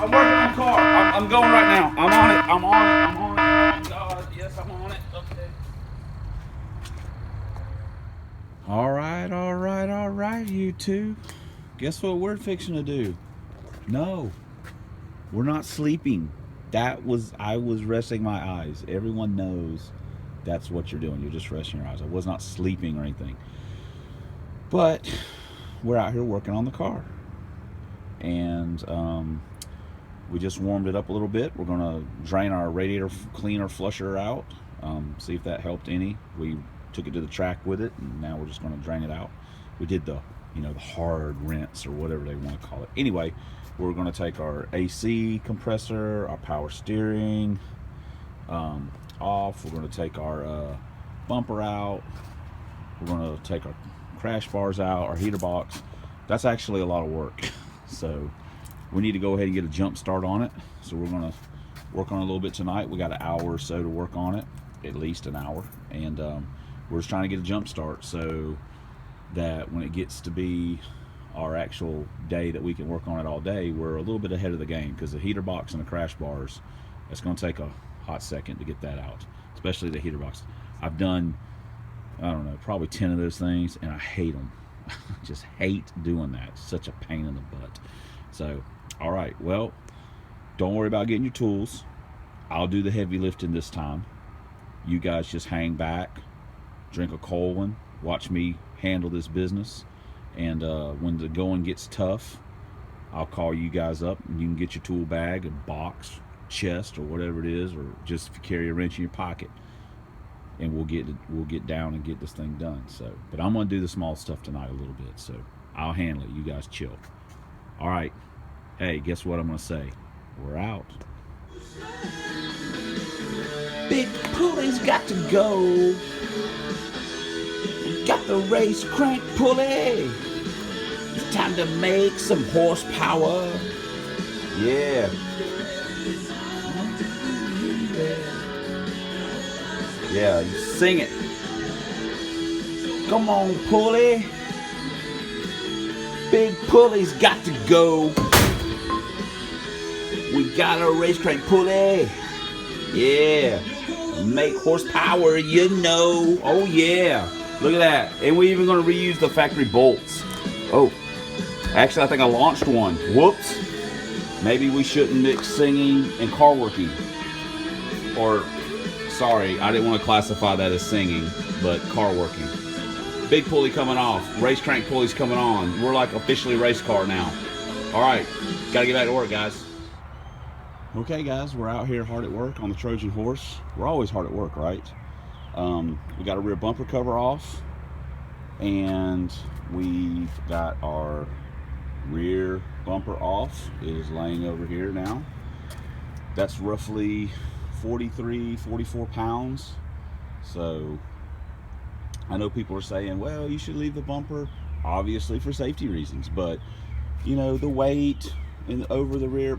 I'm working on the car. I'm going right now. I'm on it. I'm on it. I'm on it. Oh, God. Yes, I'm on it. Okay. All right, YouTube. Guess what we're fixing to do? No, we're not sleeping. I was resting my eyes. Everyone knows that's what you're doing. You're just resting your eyes. I was not sleeping or anything. But we're out here working on the car. And we just warmed it up a little bit. We're gonna drain our radiator cleaner flusher out, see if that helped any. We took it to the track with it, and now we're just gonna drain it out. We did the hard rinse or whatever they want to call it. Anyway, we're gonna take our AC compressor, our power steering off. We're gonna take our bumper out. We're gonna take our crash bars out, our heater box. That's actually a lot of work. So we need to go ahead and get a jump start on it. So we're gonna work on it a little bit tonight. We got an hour or so to work on it, at least an hour. And we're just trying to get a jump start so that when it gets to be our actual day that we can work on it all day, we're a little bit ahead of the game, because the heater box and the crash bars, it's gonna take a hot second to get that out, especially the heater box. I've done, I don't know, probably 10 of those things, and I hate them. Just hate doing that. It's such a pain in the butt. So, all right, well, don't worry about getting your tools. I'll do the heavy lifting this time. You guys just hang back, drink a cold one, watch me handle this business. And when the going gets tough, I'll call you guys up, and you can get your tool bag, a box, chest, or whatever it is, or just if you carry a wrench in your pocket, and we'll get down and get this thing done. So, but I'm gonna do the small stuff tonight a little bit, so I'll handle it. You guys chill. All right. Hey, guess what I'm gonna say? We're out. Big pulley's got to go. Got the race crank pulley. It's time to make some horsepower. Yeah. Yeah, you sing it. Come on, pulley. Big pulley's got to go. We got a race crank pulley. Yeah. Make horsepower, Oh, yeah. Look at that. And we're even going to reuse the factory bolts. Oh. Actually, I think I launched one. Whoops. Maybe we shouldn't mix singing and car working. Or... sorry, I didn't want to classify that as singing, but car working. Big pulley coming off. Race crank pulley's coming on. We're like officially race car now. All right, gotta get back to work, guys. Okay, guys, we're out here hard at work on the Trojan Horse. We're always hard at work, right? We got a rear bumper cover off, and we've got our rear bumper off. It is laying over here now. That's roughly 43, 44 pounds. So I know people are saying, well, you should leave the bumper, obviously for safety reasons, but the weight and over the rear,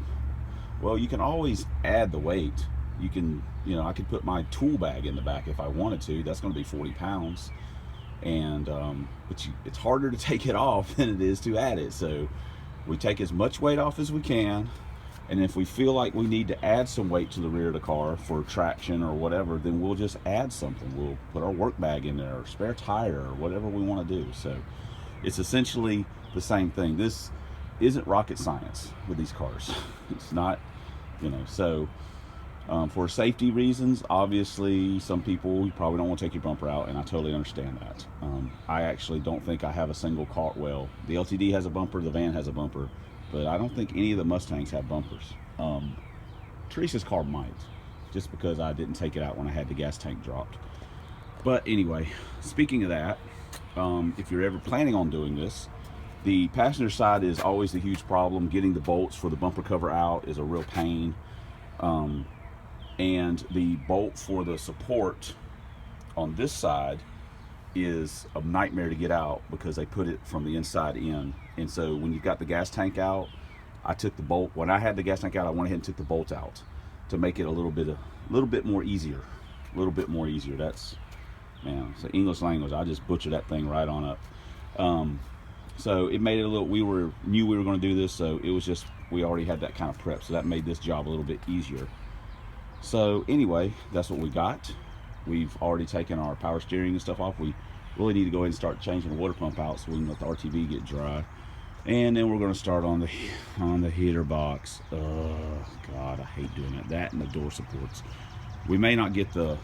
well, you can always add the weight. You can, I could put my tool bag in the back if I wanted to. That's going to be 40 pounds. And but it's harder to take it off than it is to add it. So we take as much weight off as we can. And if we feel like we need to add some weight to the rear of the car for traction or whatever, then we'll just add something. We'll put our work bag in there, or spare tire, or whatever we want to do. So it's essentially the same thing. This isn't rocket science with these cars. It's not, so for safety reasons, obviously some people, you probably don't want to take your bumper out, and I totally understand that. I actually don't think I have a single car. Well, the LTD has a bumper, the van has a bumper, but I don't think any of the Mustangs have bumpers. Teresa's car might, just because I didn't take it out when I had the gas tank dropped. But anyway, speaking of that, if you're ever planning on doing this, the passenger side is always the huge problem. Getting the bolts for the bumper cover out is a real pain. And the bolt for the support on this side is a nightmare to get out, because they put it from the inside in. And so when you've got the gas tank out, I took the bolt. When I had the gas tank out, I went ahead and took the bolt out to make it a little bit more easier. That's, man, it's English language. I just butchered that thing right on up. So it made it a little, knew we were going to do this, so it was just, we already had that kind of prep, so that made this job a little bit easier. So anyway, that's what we got. We've already taken our power steering and stuff off. We really need to go ahead and start changing the water pump out so we can let the RTV get dry. And then we're going to start on the heater box. Oh God, I hate doing it. That and the door supports. We may not get the,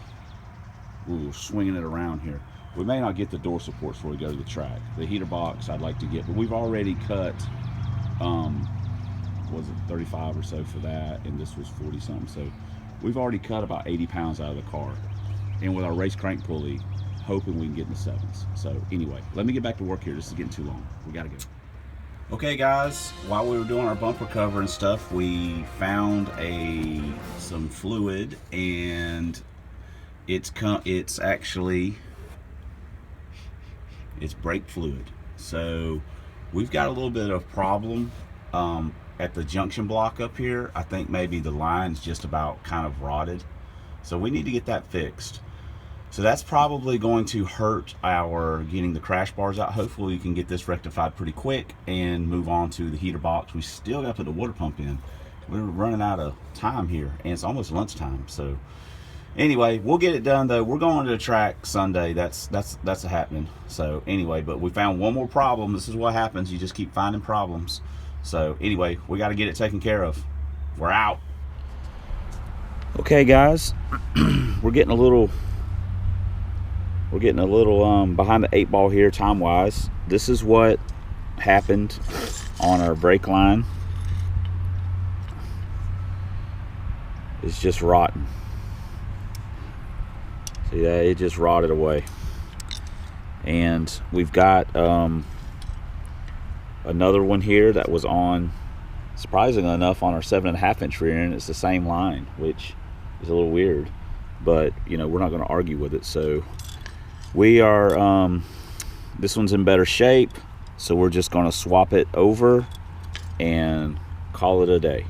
swinging it around here. We may not get the door supports before we go to the track. The heater box I'd like to get, but we've already cut, was it 35 or so for that, and this was 40 something. So we've already cut about 80 pounds out of the car. And with our race crank pulley, hoping we can get in the 7s. So anyway, let me get back to work here. This is getting too long. We gotta go. Okay guys, while we were doing our bumper cover and stuff, we found some fluid, and it's brake fluid. So we've got a little bit of problem at the junction block up here. I think maybe the line's just about kind of rotted, so we need to get that fixed. So that's probably going to hurt our getting the crash bars out. Hopefully we can get this rectified pretty quick and move on to the heater box. We still got to put the water pump in. We're running out of time here, and it's almost lunchtime. So anyway, we'll get it done though. We're going to the track Sunday. That's happening. So anyway, but we found one more problem. This is what happens. You just keep finding problems. So anyway, we got to get it taken care of. We're out. Okay guys, we're getting a little behind the 8 ball here time wise. This is what happened on our brake line. It's just rotten. See that? It just rotted away. And we've got another one here that was on, surprisingly enough, on our 7.5 inch rear end. It's the same line, which is a little weird, but you know, we're not going to argue with it. So we are, this one's in better shape, so we're just going to swap it over and call it a day.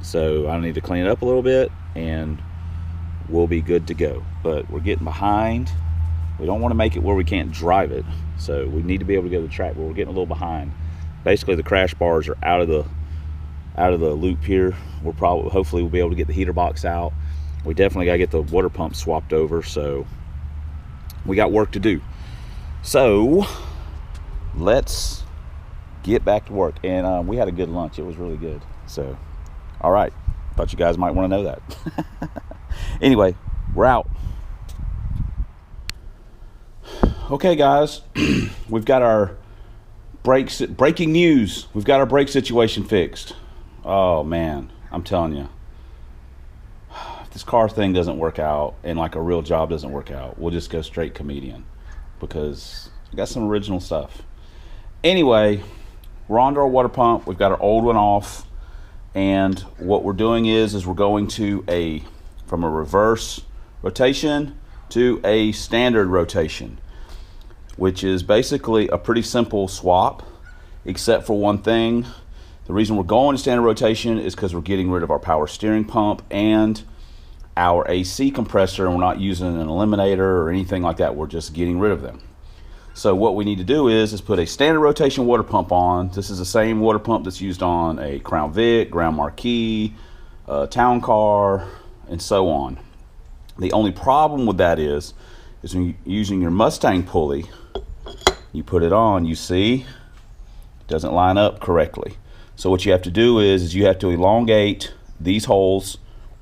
So I need to clean it up a little bit and we'll be good to go. But we're getting behind. We don't want to make it where we can't drive it, so we need to be able to go to the track, but we're getting a little behind. Basically the crash bars are out of the loop here. Hopefully we'll be able to get the heater box out. We definitely got to get the water pump swapped over, so we got work to do. So let's get back to work. And we had a good lunch. It was really good. So all right, thought you guys might want to know that. Anyway, we're out. Okay guys, we've got our breaking news. We've got our brake situation fixed. Oh man, I'm telling you, if this car thing doesn't work out and like a real job doesn't work out, we'll just go straight comedian, because we got some original stuff. Anyway, we're on to our water pump. We've got our old one off, and what we're doing is we're going to from a reverse rotation to a standard rotation, which is basically a pretty simple swap, except for one thing. The reason we're going to standard rotation is because we're getting rid of our power steering pump and our AC compressor, and we're not using an eliminator or anything like that. We're just getting rid of them. So what we need to do is put a standard rotation water pump on. This is the same water pump that's used on a Crown Vic, Grand Marquis, Town Car, and so on. The only problem with that is when you're using your Mustang pulley, you put it on, you see, it doesn't line up correctly. So what you have to do is you have to elongate these holes,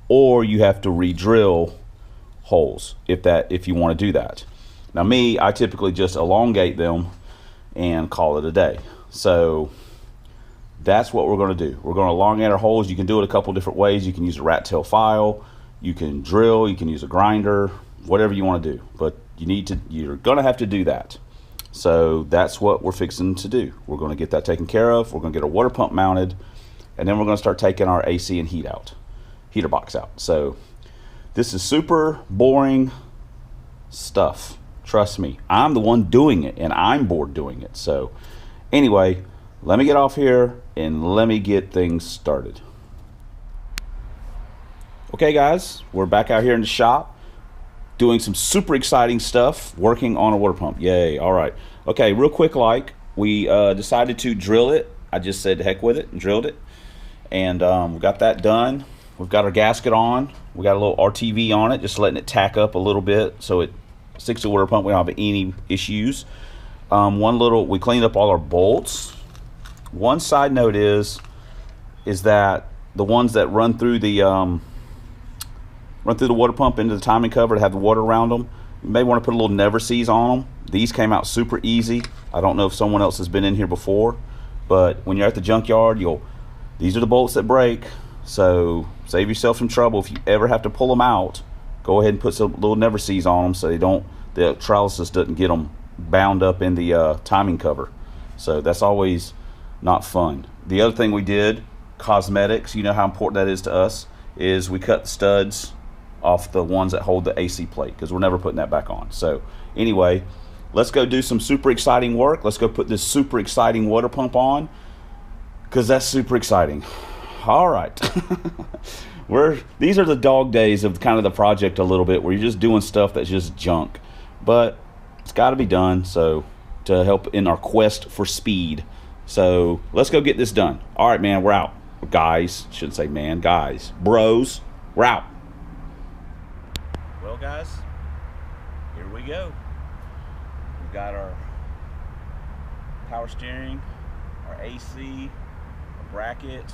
or you have to re-drill holes if you want to do that. Now I typically just elongate them and call it a day. So that's what we're going to do. We're going to elongate our holes. You can do it a couple different ways. You can use a rat tail file, you can drill, you can use a grinder, whatever you want to do, but you're going to have to do that. So that's what we're fixing to do. We're going to get that taken care of. We're going to get our water pump mounted, and then we're going to start taking our AC and heater box out. So this is super boring stuff. Trust me, I'm the one doing it, and I'm bored doing it. So anyway, let me get off here and let me get things started. Okay guys, we're back out here in the shop doing some super exciting stuff, working on a water pump. Yay. All right. Okay, real quick, we decided to drill it. I just said heck with it and drilled it, and we got that done. We've got our gasket on. We got a little RTV on it, just letting it tack up a little bit so it sticks to the water pump. We don't have any issues. We cleaned up all our bolts. One side note is that the ones that run through the water pump into the timing cover to have the water around them, you may want to put a little never seize on them. These came out super easy. I don't know if someone else has been in here before, but when you're at the junkyard, these are the bolts that break. So save yourself some trouble. If you ever have to pull them out, go ahead and put some little never seize on them so the trellises doesn't get them bound up in the timing cover. So that's always not fun. The other thing we did, cosmetics, you know how important that is to us, is we cut the studs off the ones that hold the AC plate because we're never putting that back on. So anyway, let's go do some super exciting work. Let's go put this super exciting water pump on because that's super exciting. All right. These are the dog days of kind of the project a little bit where you're just doing stuff that's just junk, but it's got to be done so to help in our quest for speed. So let's go get this done. All right, man, we're out. Guys, shouldn't say man, guys, bros, we're out. Well, guys, here we go. We've got our power steering, our AC, our bracket,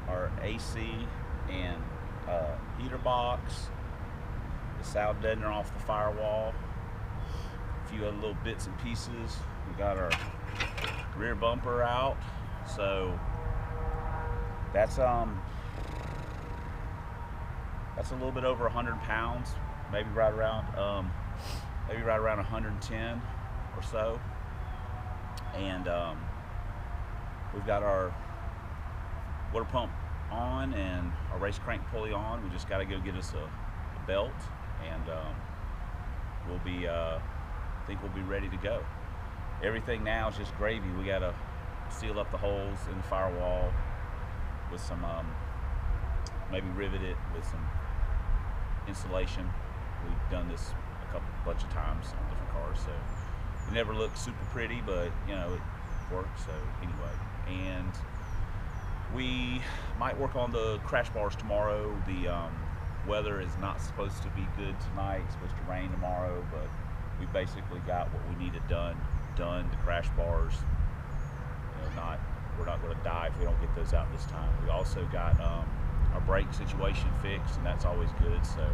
our AC and heater box, the sound deadener off the firewall, a few other little bits and pieces. We got our rear bumper out, so that's a little bit over 100 pounds, maybe right around 110 or so, and we've got our water pump on and our race crank pulley on. We just got to go get us a belt, and we'll be I think we'll be ready to go. Everything now is just gravy. We got to seal up the holes in the firewall with some maybe rivet it with some insulation. We've done this a bunch of times on different cars, so it never looks super pretty, but you know, it works. So anyway, and we might work on the crash bars tomorrow. The weather is not supposed to be good tonight. It's supposed to rain tomorrow, but we basically got what we needed done. The crash bars, you know, we're not going to die if we don't get those out this time. We also got our brake situation fixed, and that's always good. So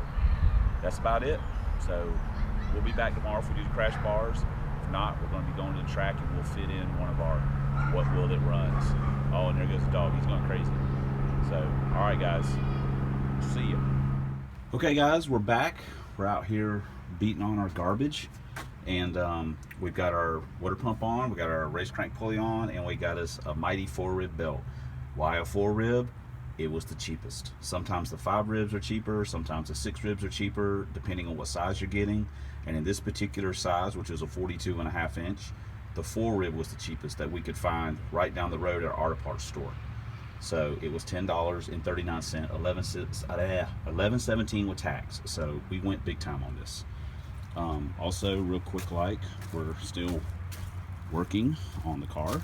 that's about it. So we'll be back tomorrow if we do the crash bars. If not, we're going to be going to the track and we'll fit in one of our what will it runs. Oh, and there goes the dog. He's going crazy. So, all right, guys. See you. Okay, guys, we're back. We're out here beating on our garbage, and we've got our water pump on, we got our race crank pulley on, and we got us a mighty 4-rib belt. Why a 4-rib? It was the cheapest. Sometimes the 5 ribs are cheaper, sometimes the 6 ribs are cheaper, depending on what size you're getting. And in this particular size, which is a 42.5 inch, the 4-rib was the cheapest that we could find right down the road at our auto parts store. So it was $10.39, $11.17 with tax. So we went big time on this. Also, real quick, we're still working on the car,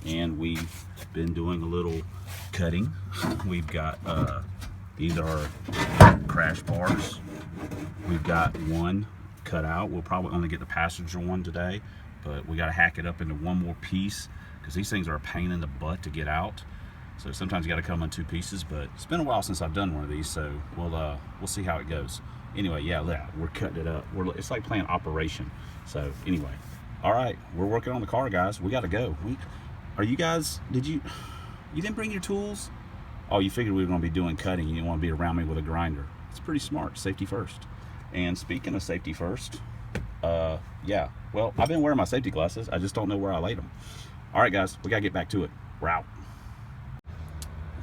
and we've been doing a little cutting. We've got these are crash bars. We've got one cut out. We'll probably only get the passenger one today, but we got to hack it up into one more piece because these things are a pain in the butt to get out. So sometimes you got to cut them in 2 pieces, but it's been a while since I've done one of these, so we'll see how it goes. Anyway, yeah, we're cutting it up. It's like playing Operation. So anyway, all right, we're working on the car, guys. We got to go. Are you guys? You didn't bring your tools? Oh, you figured we were going to be doing cutting. You didn't want to be around me with a grinder. It's pretty smart. Safety first. And speaking of safety first, yeah. Well, I've been wearing my safety glasses. I just don't know where I laid them. All right, guys, we got to get back to it. We're out.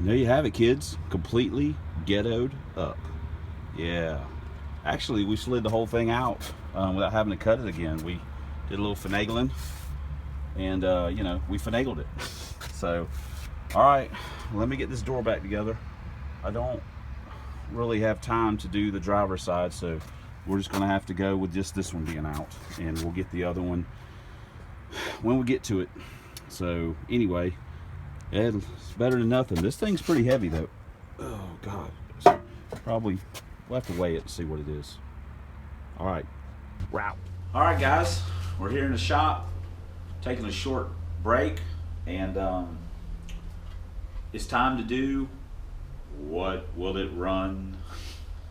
And there you have it, kids. Completely ghettoed up. Yeah. Actually, we slid the whole thing out without having to cut it again. We did a little finagling, and we finagled it. So, all right, let me get this door back together. I don't really have time to do the driver's side, so we're just gonna have to go with just this one being out, and we'll get the other one when we get to it. So anyway, it's better than nothing. This thing's pretty heavy though. Oh God, so probably we'll have to weigh it and see what it is. All right, wow. All right, guys, we're here in the shop, taking a short break, and it's time to do what will it run.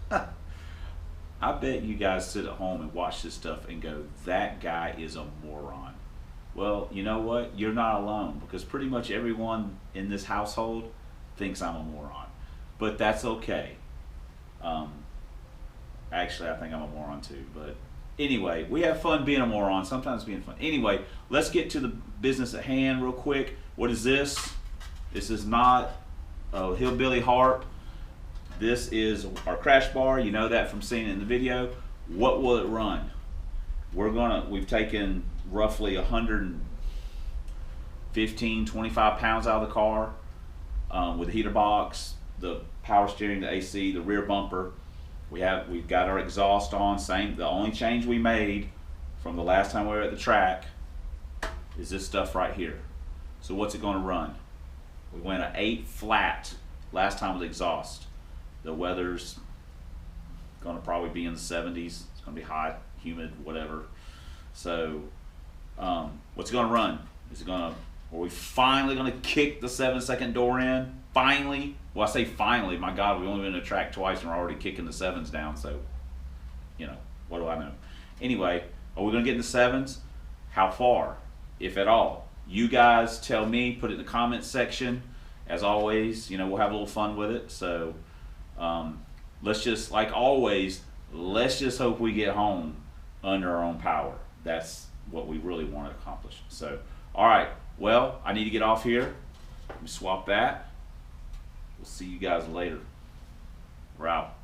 I bet you guys sit at home and watch this stuff and go, that guy is a moron. Well, you know what? You're not alone, because pretty much everyone in this household thinks I'm a moron. But that's okay. Actually, I think I'm a moron too. But anyway, we have fun being a moron, sometimes being fun. Anyway, let's get to the business at hand real quick. What is this? This is not a hillbilly harp. This is our crash bar. You know that from seeing it in the video. What will it run? We've taken roughly 115, 25 pounds out of the car with the heater box, the power steering, the AC, the rear bumper. We've got our exhaust on. The only change we made from the last time we were at the track is this stuff right here. So what's it going to run? We went an 8 flat last time with exhaust. The weather's going to probably be in the 70s. It's going to be hot, humid, whatever. So what's it going to run? Are we finally going to kick the 7-second door in? Finally? Well, I say finally. My God, we've only been to the track twice and we're already kicking the 7s down. So, you know, what do I know? Anyway, are we going to get in the 7s? How far, if at all? You guys tell me. Put it in the comments section. As always, you know, we'll have a little fun with it. So let's just, like always, let's just hope we get home under our own power. That's what we really want to accomplish. So, all right. Well, I need to get off here. Let me swap that. We'll see you guys later. We're out.